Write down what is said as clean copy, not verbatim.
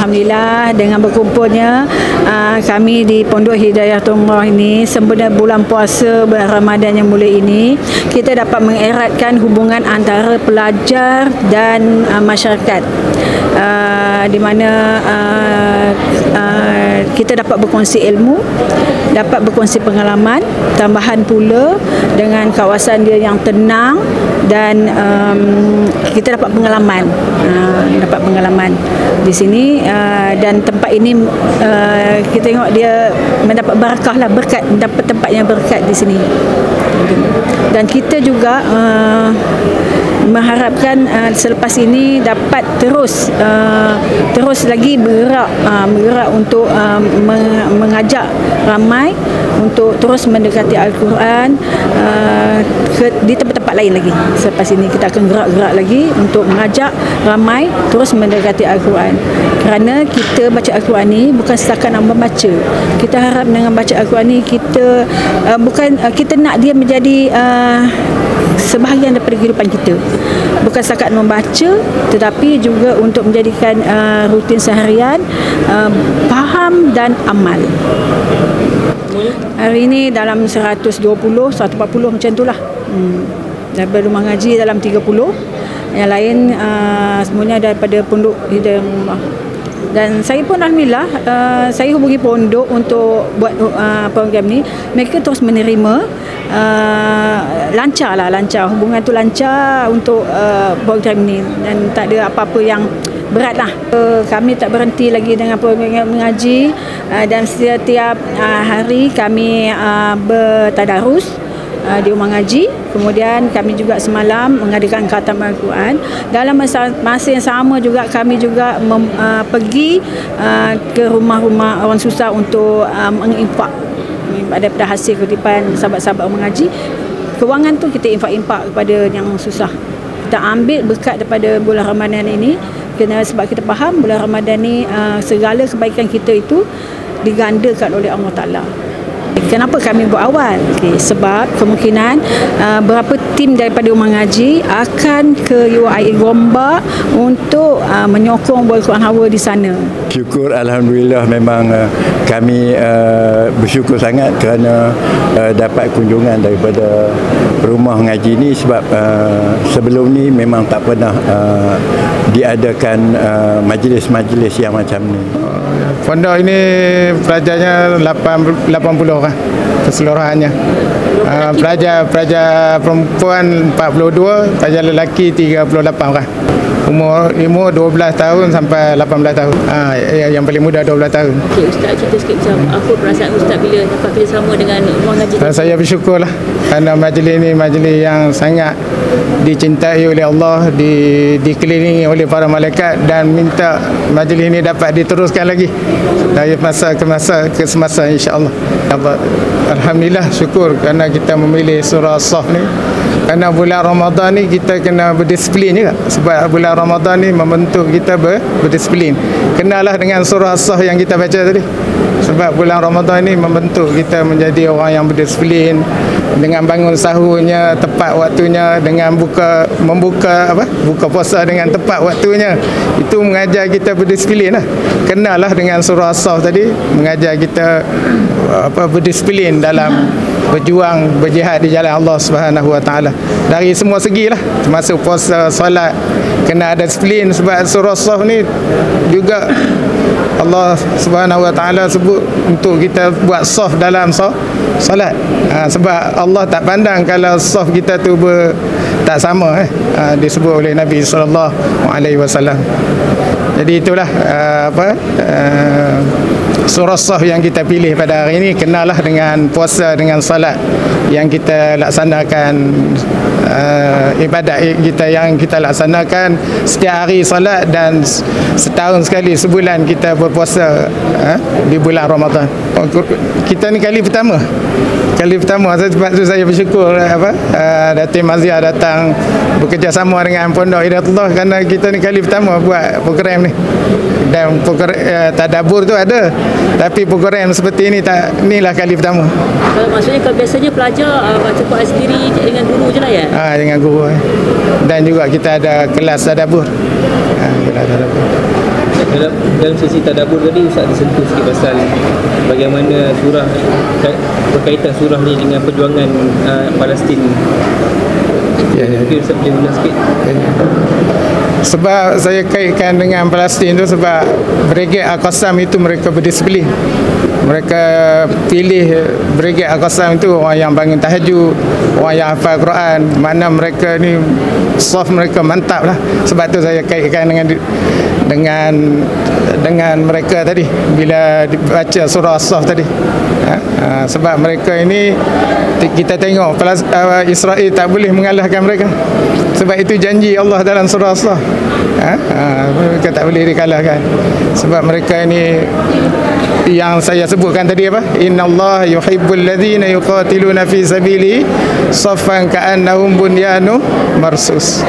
Alhamdulillah dengan berkumpulnya kami di Pondok Hidayatul Umrah ini sempena bulan puasa bulan Ramadan yang mulia ini, kita dapat mengeratkan hubungan antara pelajar dan masyarakat, di mana kita dapat berkongsi ilmu, dapat berkongsi pengalaman, tambahan pula dengan kawasan dia yang tenang dan kita dapat pengalaman di sini, dan tempat ini kita tengok dia mendapat barakah lah, berkat, mendapat tempat yang berkat di sini. Dan kita juga mengharapkan selepas ini dapat terus lagi bergerak untuk mengajak ramai untuk terus mendekati Al-Quran di tempat-tempat lain lagi. Selepas ini kita akan gerak-gerak lagi untuk mengajak ramai terus mendekati Al-Quran. Kerana kita baca Al-Quran ni bukan setakat nak membaca. Kita harap dengan baca Al-Quran ni kita kita nak dia menjadi sebahagian daripada kehidupan kita. Bukan setakat membaca, tetapi juga untuk menjadikan rutin seharian, faham dan amal. Hari ini dalam 120, 140 macam itulah. Daripada rumah ngaji dalam 30. Yang lain semuanya daripada Pondok Hidayah Umrah. Dan saya pun Alhamdulillah, saya hubungi pondok untuk buat program ni. Mereka terus menerima, lancar. Hubungan tu lancar untuk program ni. Dan tak ada apa-apa yang berat lah. Kami tak berhenti lagi dengan program mengaji, dan setiap hari kami bertadarus di rumah ngaji. Kemudian kami juga semalam mengadakan khataman Al-Quran. Dalam masa yang sama juga kami juga pergi ke rumah-rumah orang susah untuk menginfak daripada hasil kutipan sahabat-sahabat mengaji. Kewangan tu kita infak kepada yang susah. Kita ambil berkat daripada bulan Ramadan ini, sebab kita faham bulan Ramadan ni segala kebaikan kita itu digandakan oleh Allah Ta'ala. Kenapa kami buat awal? Sebab kemungkinan berapa tim daripada rumah ngaji akan ke UIA Gombak untuk menyokong bual Quran Hawa di sana. Syukur Alhamdulillah, memang kami bersyukur sangat kerana dapat kunjungan daripada rumah ngaji ni, sebab sebelum ni memang tak pernah diadakan majlis-majlis yang macam ni. Pondok ini pelajarnya 80 orang keseluruhannya. Pelajar perempuan 42, pelajar lelaki 38 orang. Umur 12 tahun sampai 18 tahun. Yang paling muda 12 tahun. Okey, Ustaz, cerita sikit macam apa perasaan Ustaz bila dapat kerjasama dengan rumah ngaji? Saya bersyukurlah kerana majlis ini majlis yang sangat dicintai oleh Allah, dikelilingi oleh para malaikat, dan minta majlis ini dapat diteruskan lagi dari masa ke masa ke semasa, insya-Allah. Alhamdulillah, syukur kerana kita memilih surah As-Saff ni. Kerana bulan Ramadan ni kita kena berdisiplin juga. Sebab bulan Ramadan ni membentuk kita berdisiplin. Kenalah dengan surah As-Saff yang kita baca tadi. Sebab bulan Ramadan ni membentuk kita menjadi orang yang berdisiplin, dengan bangun sahurnya tepat waktunya, dengan buka puasa dengan tepat waktunya. Itu mengajar kita berdisiplin lah. Kenalah dengan surah As-Saff tadi, mengajar kita berdisiplin dalam berjuang, berjihad di jalan Allah Subhanahu Wa Taala. Dari semua segi lah, termasuk puasa, solat, kena ada disiplin. Sebab surah As-Saff ni juga Allah Subhanahu Wa Taala sebut untuk kita buat saf dalam solat. Sebab Allah tak pandang kalau saf kita tu tak sama, disebut oleh Nabi sallallahu alaihi wasallam. Jadi itulah surah As-Saff yang kita pilih pada hari ini. Kenalah dengan puasa, dengan salat yang kita laksanakan, ibadat kita yang kita laksanakan setiap hari salat, dan setahun sekali, sebulan kita berpuasa di bulan Ramadan. Kita ni kali pertama, sebab tu saya bersyukur Datin Mazia datang bekerjasama dengan Pondok Hidayatullah, kerana kita ni kali pertama buat program ni. Dan tadabbur tu ada, tapi program seperti ini inilah kali pertama. Maksudnya kalau biasanya pelajar baca Quran sendiri dengan guru je lah ya? Dengan guru. Dan juga kita ada kelas tadabbur. Kelas tadabbur. Dalam sesi tadabbur tadi Ustaz disentuh sikit pasal bagaimana berkaitan surah ni dengan perjuangan Palestin. Mungkin Ustaz boleh ulas sikit. Sebab saya kaitkan dengan Palestin tu sebab Brigade Al-Qassam itu mereka berdisiplin. Mereka pilih Brigade Al-Qassam itu orang yang bangun tahajud, orang yang hafal Quran. Mana mereka ni soft, mereka mantap lah. Sebab tu saya kaitkan dengan mereka tadi bila dibaca surah As-Saff tadi. Sebab mereka ini kita tengok Israel tak boleh mengalahkan mereka. Sebab itu janji Allah dalam surah As-Saff. Mereka tak boleh dikalahkan. Sebab mereka ini yang saya sebutkan tadi apa? Innallaha yuhibbul ladzina yuqatiluna fi sabili saffan ka'annahum bunyanun marsus.